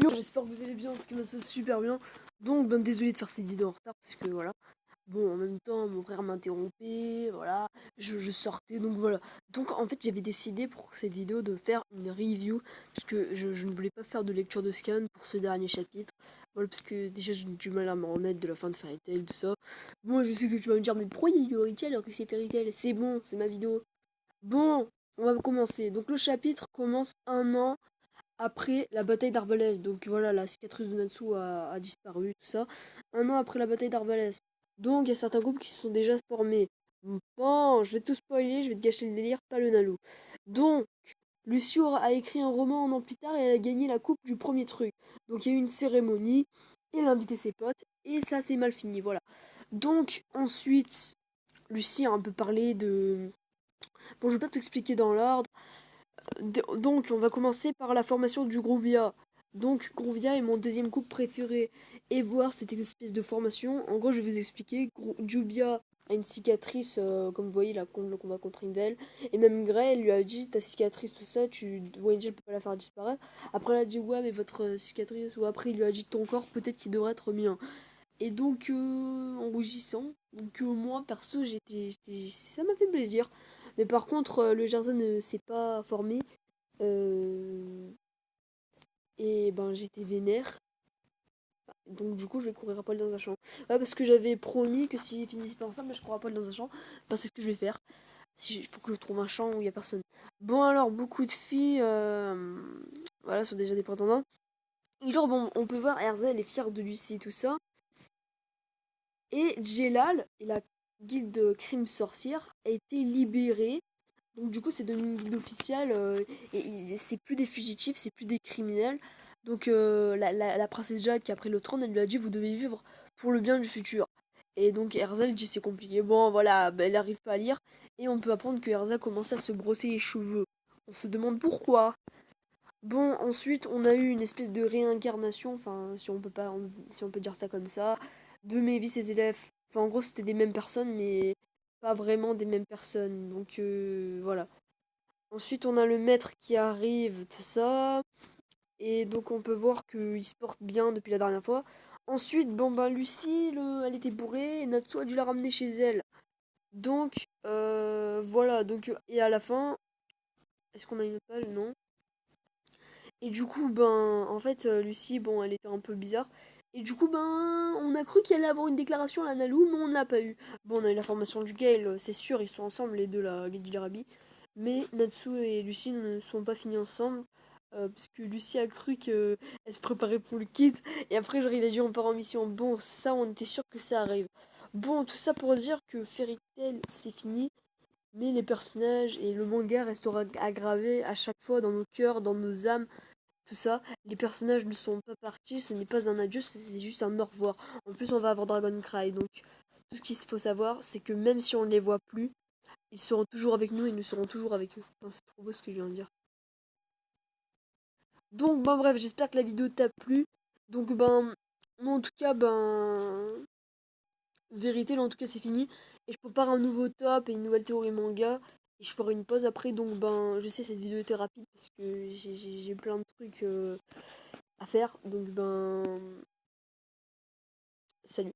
Yo, j'espère que vous allez bien, en tout cas moi ça va super bien. Donc ben désolé de faire cette vidéo en retard parce que voilà. Bon en même temps mon frère m'interrompait, voilà, je sortais donc voilà. Donc en fait j'avais décidé pour cette vidéo de faire une review parce que je ne voulais pas faire de lecture de scan pour ce dernier chapitre. Voilà parce que déjà j'ai du mal à me remettre de la fin de Fairy Tail, tout ça. Bon je sais que tu vas me dire mais pourquoi il y a Fairy Tail alors que c'est Fairy Tail? C'est bon, c'est ma vidéo. Bon, on va commencer. Donc le chapitre commence un an après la bataille d'Arvalès. Donc voilà, la cicatrice de Natsu a disparu, tout ça. Un an après la bataille d'Arvalès. Donc il y a certains groupes qui se sont déjà formés. Bon, je vais tout spoiler, je vais te gâcher le délire, pas le Nalo. Donc, Lucio a écrit un roman un an plus tard et elle a gagné la coupe du premier truc. Donc il y a eu une cérémonie, elle a invité ses potes, et ça c'est mal fini, voilà. Donc ensuite, Lucie a un peu parlé de... Bon, je vais pas t'expliquer dans l'ordre. Donc, on va commencer par la formation du Groovia. Donc, Groovia est mon deuxième couple préféré. Et voir cette espèce de formation, en gros, je vais vous expliquer. Jubia a une cicatrice, comme vous voyez, là, le combat contre Invel. Et même Grey, elle lui a dit ta cicatrice, tout ça, Angel peut pas la faire disparaître. Après, elle a dit ouais, mais votre cicatrice, ou après, il lui a dit ton corps, peut-être qu'il devrait être mien. Et donc, en rougissant, donc moi, perso, ça m'a fait plaisir. Mais par contre, le Jarza ne s'est pas formé. Euh, et ben j'étais vénère. Donc du coup je vais courir à poil dans un champ. Ouais parce que j'avais promis que s'ils finissaient pas ensemble, je cours à poil dans un champ. Bah c'est ce que je vais faire. Si il faut que je trouve un champ où il y a personne. Bon alors beaucoup de filles voilà sont déjà des prétendantes. Et genre bon on peut voir Erza elle est fière de Lucie et tout ça. Et Jelal et la guilde de crime sorcière a été libérée. Donc du coup c'est devenu une guilde officielle et c'est plus des fugitifs, c'est plus des criminels. Donc la princesse Jade qui a pris le trône, elle lui a dit vous devez vivre pour le bien du futur. Et donc Erza dit c'est compliqué. Bon voilà, bah, elle n'arrive pas à lire et on peut apprendre que Erza commence à se brosser les cheveux. On se demande pourquoi. Bon ensuite on a eu une espèce de réincarnation, enfin si on peut pas, si on peut dire ça comme ça, de Mavis ses élèves. Enfin en gros c'était des mêmes personnes mais pas vraiment des mêmes personnes. Donc voilà. Ensuite, on a le maître qui arrive, tout ça. Et donc, on peut voir qu'il se porte bien depuis la dernière fois. Ensuite, bon, ben, Lucie, elle était bourrée et Natsu a dû la ramener chez elle. Donc, voilà. Donc, et à la fin, est-ce qu'on a une autre page? Non. Et du coup, ben, en fait, Lucie, bon, elle était un peu bizarre. Et du coup, ben, on a cru qu'elle allait avoir une déclaration à la Nalou, mais on ne l'a pas eu. Bon, on a eu la formation du Gale, c'est sûr, ils sont ensemble, les deux, la Lady Larabi. Mais Natsu et Lucie ne sont pas finis ensemble. Parce que Lucie a cru qu'elle se préparait pour le kit. Et après, genre, il a dit on part en mission. Bon, ça, on était sûr que ça arrive. Bon, tout ça pour dire que Fairy Tail, c'est fini. Mais les personnages et le manga resteront aggravés à chaque fois dans nos cœurs, dans nos âmes tout ça. Les personnages ne sont pas partis, ce n'est pas un adieu, c'est juste un au revoir. En plus, on va avoir Dragon Cry, donc tout ce qu'il faut savoir, c'est que même si on ne les voit plus, ils seront toujours avec nous et nous serons toujours avec eux. Enfin, c'est trop beau ce que je viens de dire. Donc, ben bref, j'espère que la vidéo t'a plu. Donc, ben, moi en tout cas, ben, vérité, là en tout cas, c'est fini. Et je prépare un nouveau top et une nouvelle théorie manga. Et je ferai une pause après, donc ben, je sais, cette vidéo était rapide parce que j'ai plein de trucs à faire. Donc, ben, salut.